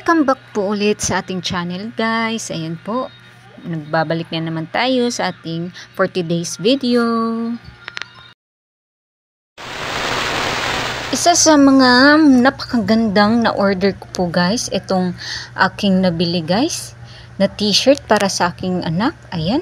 Welcome back po ulit sa ating channel guys. Ayan po, nagbabalik na naman tayo sa ating 40 days video. Isa sa mga napakagandang na order ko po guys, itong aking nabili guys, na t-shirt para sa aking anak. Ayan.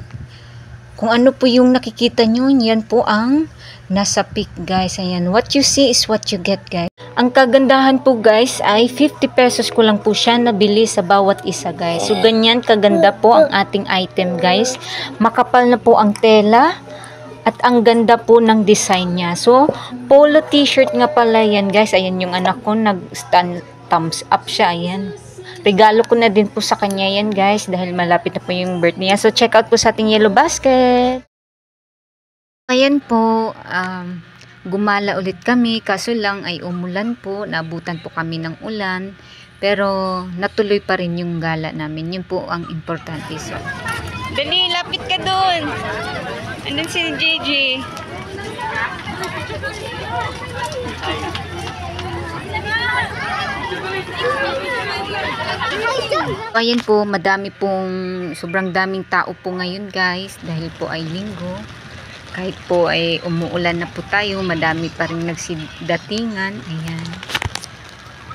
Kung ano po yung nakikita nyo, yan po ang nasa pic guys. Ayan, what you see is what you get guys. Ang kagandahan po guys ay 50 pesos ko lang po siya nabili sa bawat isa guys. So ganyan kaganda po ang ating item guys. Makapal na po ang tela at ang ganda po ng design niya. So polo t-shirt nga pala yan guys. Ayan yung anak ko, nag-stand thumbs up siya. Ayan. Regalo ko na din po sa kanya yan guys dahil malapit na po yung birthday niya. So check out po sa ating yellow basket. Ayan po, gumala ulit kami, kaso lang ay umulan po, naabutan po kami ng ulan, pero natuloy pa rin yung gala namin. Yun po ang importante. So, dali, lapit ka dun! Andun si JJ. Ayan po, madami pong, sobrang daming tao po ngayon guys, dahil po ay linggo. Kahit po ay umuulan na po tayo, madami pa rin nagsidatingan. Ayan.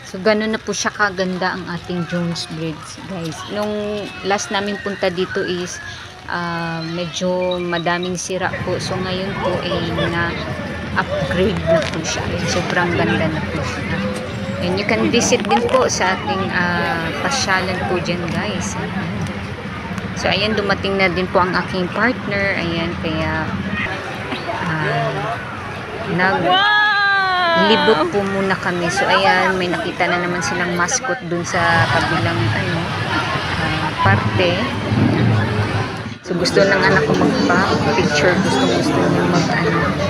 So, ganun na po siya kaganda ang ating Jones Bridge, guys. Nung last namin punta dito is medyo madaming sira po. So, ngayon po ay na-upgrade na po siya. Sobrang ganda na po siya. And you can visit din po sa ating pasyalan po dyan, guys. So, ayan, dumating na din po ang aking partner. Ayan, kaya naglibot po muna kami. So ayan, may nakita na naman silang mascot dun sa kabilang parte. So gusto ng anak ko magpa-picture, gusto niya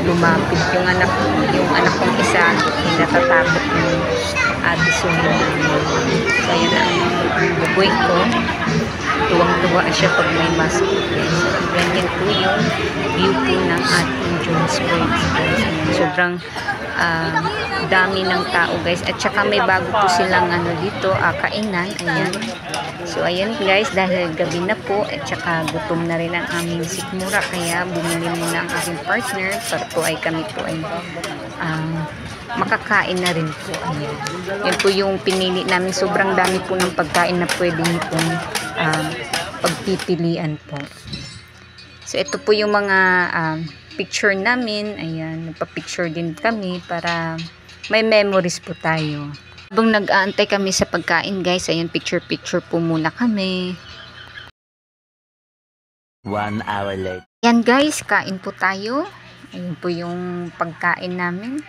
lumapit. Yung anak kong isa, natatakot ng Addison. So ayan ang buboy ko. Tuwang-tuwa siya pag may mascot. So ganyan po yung view po ng ating Jones Bridge. Sobrang dami ng tao guys. At saka may bago po silang dito, kainan. Ayan. So ayan guys, dahil gabi na po at saka gutom na rin ang aming sikmura, kaya bumili muna ang aking partner para po ay kami po ay makakain na rin po. Ayan. Yan po yung pinili namin. Sobrang dami po ng pagkain na pwede nitong pagpipilian po. So ito po yung mga picture namin. Ayan, nagpa-picture din kami para may memories po tayo. Habang nag-aantay kami sa pagkain guys, ayan, picture po muna kami. 1 hour later. Ayan guys, kain po tayo. Ayan po yung pagkain namin.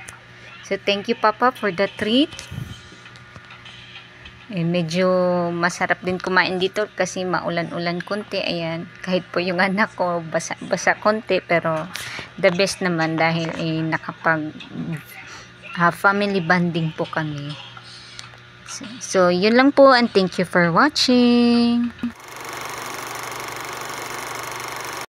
So thank you Papa for the treat. Medyo masarap din kumain dito kasi maulan-ulan konti. Ayan, kahit po yung anak ko basa konti, pero the best naman dahil nakapag family bonding po kami. So yun lang po, and thank you for watching.